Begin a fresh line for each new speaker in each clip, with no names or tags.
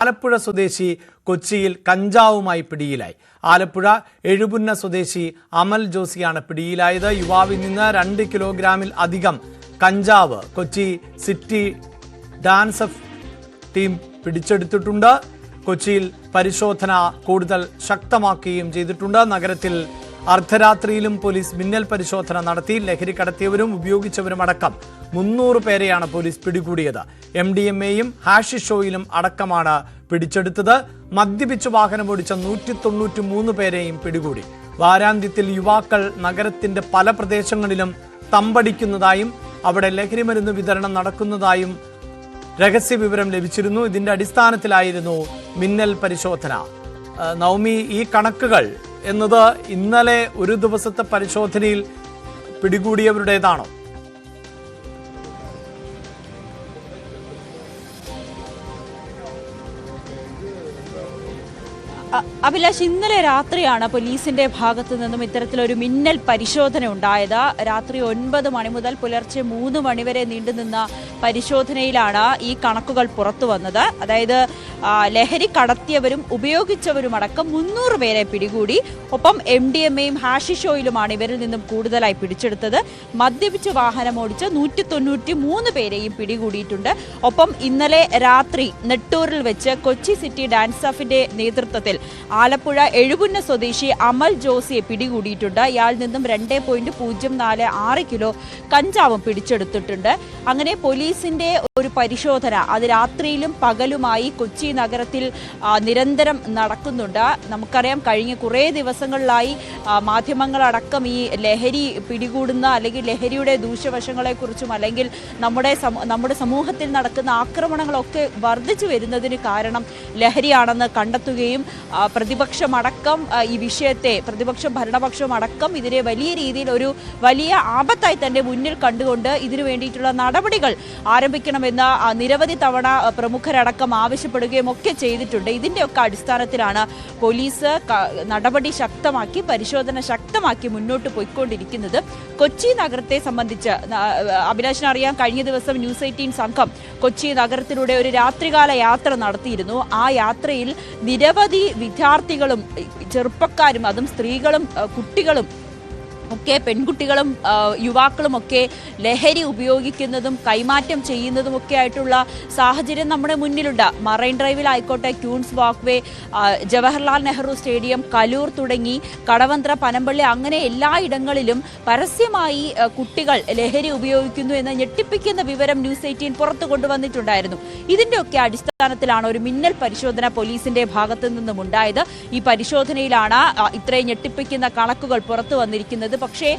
ആലപ്പുഴ സ്വദേശി കൊച്ചിയിൽ കഞ്ചാവുമായി പിടിയിലായി. ആലപ്പുഴ എഴുപുന്ന സ്വദേശി അമൽ ജോസിയാണ് പിടിയിലായത്. യുവാവിൽ നിന്ന് 2 കിലോഗ്രാമിൽ അധികം കഞ്ചാവ് കൊച്ചി സിറ്റി ഡാൻസ് ടീം പിടിച്ചെടുത്തിട്ടുണ്ട്. കൊച്ചിയിൽ പരിശോധന കൂടുതൽ ശക്തമാക്കുകയും ചെയ്തിട്ടുണ്ട്. നഗരത്തിൽ അർദ്ധരാത്രിയിലും പോലീസ് മിന്നൽ പരിശോധന നടത്തി. ലഹരി കടത്തിയവരും ഉപയോഗിച്ചവരുമടക്കം 300 പേരെയാണ് പോലീസ് പിടികൂടിയത്. MDMAയും ഹാഷിഷ് ഓയിലും അടക്കമാണ് പിടിച്ചെടുത്തത്. മദ്യപിച്ച് വാഹനമോടിച്ച 193 പേരെയും പിടികൂടി. വാരാന്ത്യത്തിൽ യുവാക്കൾ നഗരത്തിന്റെ പല പ്രദേശങ്ങളിലും തമ്പടിക്കുന്നതായും അവിടെ ലഹരിമരുന്ന് വിതരണം നടക്കുന്നതായും രഹസ്യ വിവരം ലഭിച്ചിരുന്നു. ഇതിന്റെ അടിസ്ഥാനത്തിലായിരുന്നു മിന്നൽ പരിശോധന. നവമി, ഈ കണക്കുകൾ എന്നത് ഇന്നലെ ഒരു ദിവസത്തെ പരിശോധനയിൽ പിടികൂടിയവരുടേതാണോ?
അഭിലാഷ്, ഇന്നലെ രാത്രിയാണ് പോലീസിന്റെ ഭാഗത്തു നിന്നും ഇത്തരത്തിലൊരു മിന്നൽ പരിശോധന ഉണ്ടായത്. രാത്രി 9 മണി മുതൽ പുലർച്ചെ 3 മണി വരെ നീണ്ടുനിന്ന പരിശോധനയിലാണ് ഈ കണക്കുകൾ പുറത്തു വന്നത്. അതായത് ലഹരി കടത്തിയവരും ഉപയോഗിച്ചവരുമടക്കം 300 പേരെ പിടികൂടി. ഒപ്പം MDMAയും ഹാഷിഷ് ഓയിലുമാണ് ഇവരിൽ നിന്നും കൂടുതലായി പിടിച്ചെടുത്തത്. മദ്യപിച്ച് വാഹനമോടിച്ച് 193 പേരെയും പിടികൂടിയിട്ടുണ്ട്. ഒപ്പം ഇന്നലെ രാത്രി നെട്ടൂരിൽ വെച്ച് കൊച്ചി സിറ്റി ഡാൻസ് ഓഫിന്റെ നേതൃത്വത്തിൽ ആലപ്പുഴ എഴുപുന്ന സ്വദേശി അമൽ ജോസിയെ പിടികൂടിയിട്ടുണ്ട്. ഇയാളിൽ നിന്നും 2.046 കിലോ കഞ്ചാവും പിടിച്ചെടുത്തിട്ടുണ്ട്. അങ്ങനെ പോലീസിന്റെ ഒരു പരിശോധന അത് രാത്രിയിലും പകലുമായി കൊച്ചി നഗരത്തിൽ നിരന്തരം നടക്കുന്നുണ്ട്. നമുക്കറിയാം, കഴിഞ്ഞ കുറേ ദിവസങ്ങളിലായി മാധ്യമങ്ങളടക്കം ഈ ലഹരി പിടികൂടുന്ന അല്ലെങ്കിൽ ലഹരിയുടെ ദൂഷ്യവശങ്ങളെക്കുറിച്ചും അല്ലെങ്കിൽ നമ്മുടെ സമൂഹത്തിൽ നടക്കുന്ന ആക്രമണങ്ങളൊക്കെ വർദ്ധിച്ചു വരുന്നതിന് കാരണം ലഹരിയാണെന്ന് കണ്ടെത്തുകയും പ്രതിപക്ഷമടക്കം ഈ വിഷയത്തെ ഭരണപക്ഷവും അടക്കം ഇതിനെ വലിയ രീതിയിൽ ഒരു വലിയ ആപത്തായി തന്നെ മുന്നിൽ കണ്ടുകൊണ്ട് ഇതിനു വേണ്ടിയിട്ടുള്ള നടപടികൾ ആരംഭിക്കണമെന്ന് നിരവധി തവണ പ്രമുഖരടക്കം ആവശ്യപ്പെടുകയും ഒക്കെ ചെയ്തിട്ടുണ്ട്. ഇതിന്റെയൊക്കെ അടിസ്ഥാനത്തിലാണ് പോലീസ് നടപടി ശക്തമാക്കി പരിശോധന ശക്തമാക്കി മുന്നോട്ട് പോയിക്കൊണ്ടിരിക്കുന്നത്. കൊച്ചി നഗരത്തെ സംബന്ധിച്ച് അഭിലാഷിനറിയാം, കഴിഞ്ഞ ദിവസം ന്യൂസ് 18 സംഘം കൊച്ചി നഗരത്തിലൂടെ ഒരു രാത്രികാല യാത്ര നടത്തിയിരുന്നു. ആ യാത്രയിൽ നിരവധി വിദ്യാർത്ഥികളും ചെറുപ്പക്കാരും, അതും സ്ത്രീകളും കുട്ടികളും ഒക്കെ, പെൺകുട്ടികളും യുവാക്കളും ഒക്കെ ലഹരി ഉപയോഗിക്കുന്നതും കൈമാറ്റം ചെയ്യുന്നതും ഒക്കെ ആയിട്ടുള്ള സാഹചര്യം നമ്മുടെ മുന്നിലുണ്ട്. മറൈൻ ഡ്രൈവിലായിക്കോട്ടെ, ക്യൂൻസ് വാക്ക്വേ, ജവഹർലാൽ നെഹ്റു സ്റ്റേഡിയം, കലൂർ തുടങ്ങി കടവന്ത്ര, പനമ്പള്ളി, അങ്ങനെ എല്ലായിടങ്ങളിലും പരസ്യമായി കുട്ടികൾ ലഹരി ഉപയോഗിക്കുന്നു എന്ന ഞെട്ടിപ്പിക്കുന്ന വിവരം ന്യൂസ് 18 പുറത്തു കൊണ്ടുവന്നിട്ടുണ്ടായിരുന്നു. ഇതിന്റെയൊക്കെ അടിസ്ഥാനത്തിലാണ് ഒരു മിന്നൽ പരിശോധന പോലീസിന്റെ ഭാഗത്തു നിന്നും ഉണ്ടായത്. ഈ പരിശോധനയിലാണ് ഇത്രയും ഞെട്ടിപ്പിക്കുന്ന കണക്കുകൾ പുറത്തു വന്നിരിക്കുന്നത്. പക്ഷേ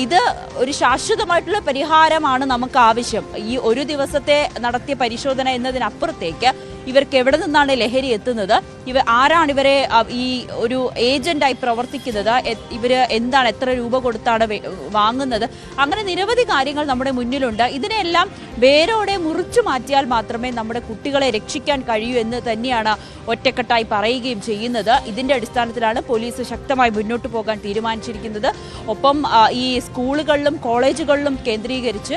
ഇത് ഒരു ശാശ്വതമായിട്ടുള്ള പരിഹാരമാണ് നമുക്ക് ആവശ്യം. ഈ ഒരു ദിവസത്തെ നടത്തിയ പരിശോധന എന്നതിനപ്പുറത്തേക്ക് ഇവർക്ക് എവിടെ നിന്നാണ് ലഹരി എത്തുന്നത്, ആരാണ് ഇവരെ ഈ ഒരു ഏജന്റായി പ്രവർത്തിക്കുന്നത്, ഇവര് എന്താണ്, എത്ര രൂപ കൊടുത്താണ് വാങ്ങുന്നത്, അങ്ങനെ നിരവധി കാര്യങ്ങൾ നമ്മുടെ മുന്നിലുണ്ട്. ഇതിനെല്ലാം വേരോടെ മുറിച്ചു മാറ്റിയാൽ മാത്രമേ നമ്മുടെ കുട്ടികളെ രക്ഷിക്കാൻ കഴിയൂ എന്ന് തന്നെയാണ് ഒറ്റക്കെട്ടായി പറയുകയും ചെയ്യുന്നത്. ഇതിന്റെ അടിസ്ഥാനത്തിലാണ് പോലീസ് ശക്തമായി മുന്നോട്ട് പോകാൻ തീരുമാനിച്ചിരിക്കുന്നത്. ഒപ്പം ഈ സ്കൂളുകളിലും കോളേജുകളിലും കേന്ദ്രീകരിച്ച്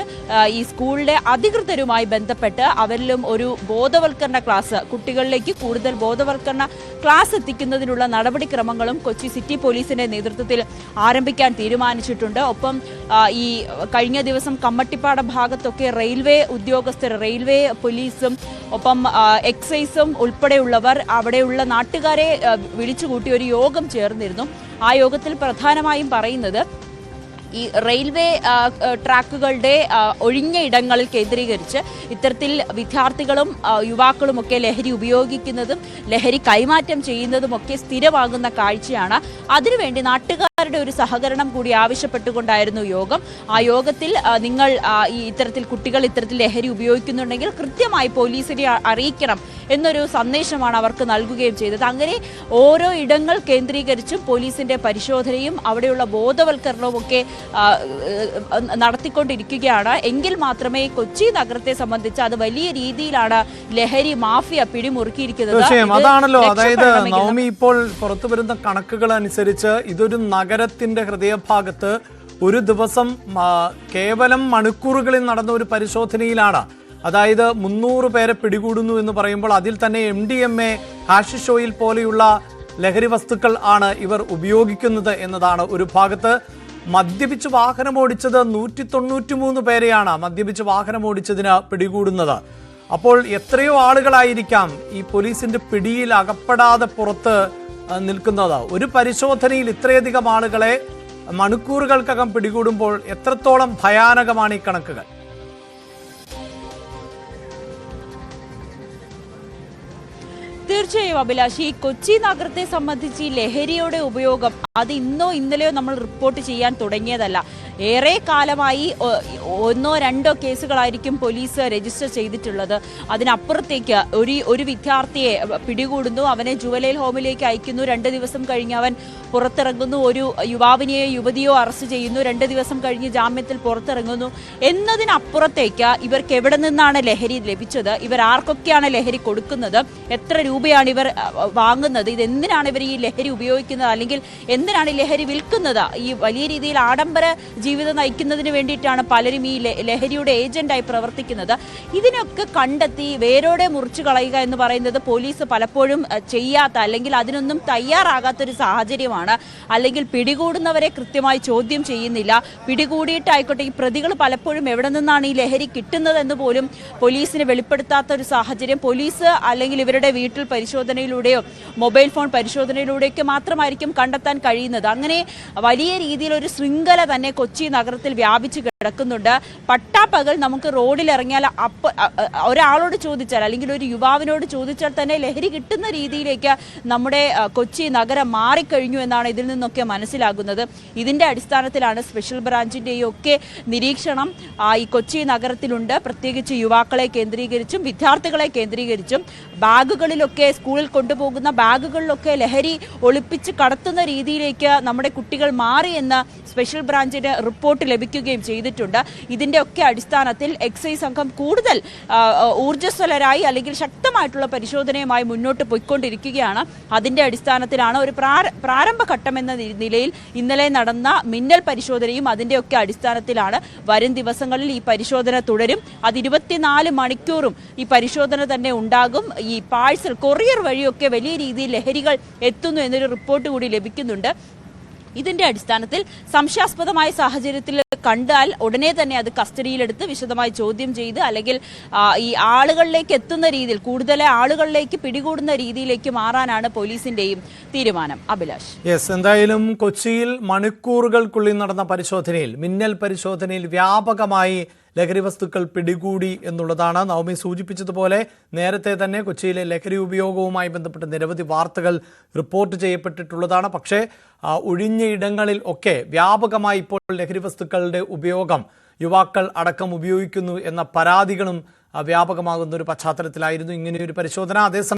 ഈ സ്കൂളിലെ അധികൃതരുമായി ബന്ധപ്പെട്ട് അവരിലും ഒരു ബോധവൽക്കരണ ക്ലാസ്, കുട്ടികളിലേക്ക് കൂടുതൽ ബോധവൽക്കരണ ക്ലാസ് എത്തിക്കുന്നതിനുള്ള നടപടിക്രമങ്ങളും കൊച്ചി സിറ്റി പോലീസിന്റെ നേതൃത്വത്തിൽ ആരംഭിക്കാൻ തീരുമാനിച്ചിട്ടുണ്ട്. ഒപ്പം ഈ കഴിഞ്ഞ ദിവസം കമ്മട്ടിപ്പാട ഭാഗത്തൊക്കെ റെയിൽവേ ഉദ്യോഗസ്ഥർ, റെയിൽവേ പോലീസും ഒപ്പം എക്സൈസും ഉൾപ്പെടെയുള്ളവർ അവിടെയുള്ള നാട്ടുകാരെ വിളിച്ചുകൂട്ടി ഒരു യോഗം ചേർന്നിരുന്നു. ആ യോഗത്തിൽ പ്രധാനമായും പറയുന്നത് ഈ റെയിൽവേ ട്രാക്കുകളുടെ ഒഴിഞ്ഞ ഇടങ്ങളിൽ കേന്ദ്രീകരിച്ച് ഇത്തരത്തിൽ വിദ്യാർത്ഥികളും യുവാക്കളുമൊക്കെ ലഹരി ഉപയോഗിക്കുന്നതും ലഹരി കൈമാറ്റം ചെയ്യുന്നതുമൊക്കെ സ്ഥിരമാകുന്ന കാഴ്ചയാണ്. അതിനുവേണ്ടി നാട്ടുകാരുടെ ഒരു സഹകരണം കൂടി ആവശ്യപ്പെട്ടുകൊണ്ടായിരുന്നു യോഗം. ആ യോഗത്തിൽ നിങ്ങൾ ഇത്തരത്തിൽ കുട്ടികൾ ഇത്തരത്തിൽ ലഹരി ഉപയോഗിക്കുന്നുണ്ടെങ്കിൽ കൃത്യമായി പോലീസിനെ അറിയിക്കണം എന്നൊരു സന്ദേശമാണ് അവർക്ക് നൽകുകയും ചെയ്തത്. അങ്ങനെ ഓരോ ഇടങ്ങൾ കേന്ദ്രീകരിച്ചും പോലീസിന്റെ പരിശോധനയും അവിടെയുള്ള ബോധവൽക്കരണവും ഒക്കെ നടത്തിക്കൊണ്ടിരിക്കുകയാണ്. എങ്കിൽ മാത്രമേ കൊച്ചി നഗരത്തെ സംബന്ധിച്ച് അത് വലിയ രീതിയിലാണ് ലഹരി മാഫിയ പിടിമുറുക്കിയിരിക്കുന്നത്.
അതാണല്ലോ, അതായത് നവമി, ഇപ്പോൾ പുറത്തു വരുന്ന കണക്കുകൾ അനുസരിച്ച് ഇതൊരു നഗരത്തിന്റെ ഹൃദയഭാഗത്ത് ഒരു ദിവസം കേവലം മണിക്കൂറുകളിൽ നടന്ന ഒരു പരിശോധനയിലാണ് അതായത് 300 പേരെ പിടികൂടുന്നു എന്ന് പറയുമ്പോൾ അതിൽ തന്നെ MDMA, ഹാഷിഷ് ഓയിൽ പോലെയുള്ള ലഹരി വസ്തുക്കൾ ആണ് ഇവർ ഉപയോഗിക്കുന്നത് എന്നതാണ് ഒരു ഭാഗത്ത്. മദ്യപിച്ച് വാഹനമോടിച്ചത് 193 പേരെയാണ് മദ്യപിച്ച് വാഹനമോടിച്ചതിന് പിടികൂടുന്നത്. അപ്പോൾ എത്രയോ ആളുകളായിരിക്കാം ഈ പോലീസിന്റെ പിടിയിൽ അകപ്പെടാതെ പുറത്ത് നിൽക്കുന്നത്. ഒരു പരിശോധനയിൽ ഇത്രയധികം ആളുകളെ മണിക്കൂറുകൾക്കകം പിടികൂടുമ്പോൾ എത്രത്തോളം ഭയാനകമാണ് ഈ കണക്കുകൾ?
തീർച്ചയായും അഭിലാഷ്, ഈ കൊച്ചി നഗരത്തെ സംബന്ധിച്ച് ഈ ലഹരിയുടെ ഉപയോഗം അത് ഇന്നോ ഇന്നലെയോ നമ്മൾ റിപ്പോർട്ട് ചെയ്യാൻ തുടങ്ങിയതല്ല. ഏറെ കാലമായി ഒന്നോ രണ്ടോ കേസുകളായിരിക്കും പോലീസ് രജിസ്റ്റർ ചെയ്തിട്ടുള്ളത്. അതിനപ്പുറത്തേക്ക് ഒരു വിദ്യാർത്ഥിയെ പിടികൂടുന്നു, അവനെ ജുവലൈൽ ഹോമിലേക്ക് അയക്കുന്നു, 2 ദിവസം കഴിഞ്ഞ് അവൻ പുറത്തിറങ്ങുന്നു, ഒരു യുവാവിനെയോ യുവതിയോ അറസ്റ്റ് ചെയ്യുന്നു, 2 ദിവസം കഴിഞ്ഞ് ജാമ്യത്തിൽ പുറത്തിറങ്ങുന്നു എന്നതിനപ്പുറത്തേക്ക് ഇവർക്ക് എവിടെ നിന്നാണ് ലഹരി ലഭിച്ചത്, ഇവർ ആർക്കൊക്കെയാണ് ലഹരി കൊടുക്കുന്നത്, എത്ര രൂപയാണ് ഇവർ വാങ്ങുന്നത്, ഇതെന്തിനാണ് ഇവർ ഈ ലഹരി ഉപയോഗിക്കുന്നത്, അല്ലെങ്കിൽ എന്തിനാണ് ഈ ലഹരി വിൽക്കുന്നത്, ഈ വലിയ രീതിയിൽ ആഡംബര ജീവിതം നയിക്കുന്നതിന് വേണ്ടിയിട്ടാണ് പലരും ഈ ലഹരിയുടെ ഏജന്റായി പ്രവർത്തിക്കുന്നത്. ഇതിനൊക്കെ കണ്ടെത്തി വേരോടെ മുറിച്ചു കളയുക എന്ന് പറയുന്നത് പോലീസ് പലപ്പോഴും ചെയ്യാത്ത, അല്ലെങ്കിൽ അതിനൊന്നും തയ്യാറാകാത്തൊരു സാഹചര്യമാണ്. അല്ലെങ്കിൽ പിടികൂടുന്നവരെ കൃത്യമായി ചോദ്യം ചെയ്യുന്നില്ല. പിടികൂടിയിട്ടായിക്കോട്ടെ ഈ പ്രതികൾ പലപ്പോഴും എവിടെ നിന്നാണ് ഈ ലഹരി കിട്ടുന്നതെന്ന് പോലും പോലീസിന് വെളിപ്പെടുത്താത്ത ഒരു സാഹചര്യം. പോലീസ് അല്ലെങ്കിൽ ഇവരുടെ വീട്ടിൽ പരിശോധനയിലൂടെയോ മൊബൈൽ ഫോൺ പരിശോധനയിലൂടെയൊക്കെ മാത്രമായിരിക്കും കണ്ടെത്താൻ കഴിയുന്നത്. അങ്ങനെ വലിയ രീതിയിൽ ഒരു ശൃംഖല തന്നെ കൊച്ചി നഗരത്തിൽ വ്യാപിച്ചു കിടക്കുന്നുണ്ട്. പട്ടാപ്പകൽ നമുക്ക് റോഡിൽ ഇറങ്ങിയാൽ ഒരാളോട് ചോദിച്ചാൽ, അല്ലെങ്കിൽ ഒരു യുവാവിനോട് ചോദിച്ചാൽ തന്നെ ലഹരി കിട്ടുന്ന രീതിയിലേക്ക് നമ്മുടെ കൊച്ചി നഗരം മാറിക്കഴിഞ്ഞു എന്നാണ് ഇതിൽ നിന്നൊക്കെ മനസ്സിലാകുന്നത്. ഇതിന്റെ അടിസ്ഥാനത്തിലാണ് സ്പെഷ്യൽ ബ്രാഞ്ചിന്റെയും ഒക്കെ നിരീക്ഷണം ഈ കൊച്ചി നഗരത്തിലുണ്ട്. പ്രത്യേകിച്ച് യുവാക്കളെ കേന്ദ്രീകരിച്ചും വിദ്യാർത്ഥികളെ കേന്ദ്രീകരിച്ചും ബാഗുകളിലൊക്കെ, സ്കൂളിൽ കൊണ്ടുപോകുന്ന ബാഗുകളിലൊക്കെ ലഹരി ഒളിപ്പിച്ച് കടത്തുന്ന രീതിയിലേക്ക് നമ്മുടെ കുട്ടികൾ മാറി എന്ന് സ്പെഷ്യൽ ബ്രാഞ്ചിന് റിപ്പോർട്ട് ലഭിക്കുകയും ചെയ്തിട്ടുണ്ട്. ഇതിന്റെ ഒക്കെ അടിസ്ഥാനത്തിൽ എക്സൈസ് സംഘം കൂടുതൽ ഊർജ്ജസ്വലരായി അല്ലെങ്കിൽ ശക്തമായിട്ടുള്ള പരിശോധനയുമായി മുന്നോട്ട് പോയിക്കൊണ്ടിരിക്കുകയാണ്. അതിന്റെ അടിസ്ഥാനത്തിലാണ് ഒരു പ്രാരംഭഘട്ടം എന്ന നിലയിൽ ഇന്നലെ നടന്ന മിന്നൽ പരിശോധനയും അതിന്റെയൊക്കെ അടിസ്ഥാനത്തിലാണ് വരും ദിവസങ്ങളിൽ ഈ പരിശോധന തുടരും. അത് 24 മണിക്കൂറും ഈ പരിശോധന തന്നെ ഉണ്ടാകും. ഈ പാഴ്സൽ കൊറിയർ വഴിയൊക്കെ വലിയ രീതിയിൽ ലഹരികൾ എത്തുന്നു എന്നൊരു റിപ്പോർട്ട് കൂടി ലഭിക്കുന്നുണ്ട്. ഇതിന്റെ അടിസ്ഥാനത്തിൽ സംശയാസ്പദമായ സാഹചര്യത്തിൽ കണ്ടാൽ ഉടനെ തന്നെ അത് കസ്റ്റഡിയിലെടുത്ത് വിശദമായി ചോദ്യം ചെയ്ത്, അല്ലെങ്കിൽ ഈ ആളുകളിലേക്ക് എത്തുന്ന രീതിയിൽ, കൂടുതൽ ആളുകളിലേക്ക് പിടികൂടുന്ന രീതിയിലേക്ക് മാറാനാണ് പോലീസിന്റെയും തീരുമാനം. അഭിലാഷ്,
എന്തായാലും കൊച്ചിയിൽ മണിക്കൂറുകൾക്കുള്ളിൽ നടന്ന പരിശോധനയിൽ, മിന്നൽ പരിശോധനയിൽ വ്യാപകമായി ലഹരി വസ്തുക്കൾ പിടികൂടി എന്നുള്ളതാണ്. നവമി സൂചിപ്പിച്ചതുപോലെ നേരത്തെ തന്നെ കൊച്ചിയിലെ ലഹരി ഉപയോഗവുമായി ബന്ധപ്പെട്ട് നിരവധി വാർത്തകൾ റിപ്പോർട്ട് ചെയ്യപ്പെട്ടിട്ടുള്ളതാണ്. പക്ഷേ ഒഴിഞ്ഞ ഇടങ്ങളിൽ ഒക്കെ വ്യാപകമായി ഇപ്പോൾ ലഹരി വസ്തുക്കളുടെ ഉപയോഗം യുവാക്കൾ അടക്കം ഉപയോഗിക്കുന്നു എന്ന പരാതികളും വ്യാപകമാകുന്ന ഒരു പശ്ചാത്തലത്തിലായിരുന്നു ഇങ്ങനെയൊരു പരിശോധന. അതേസമയം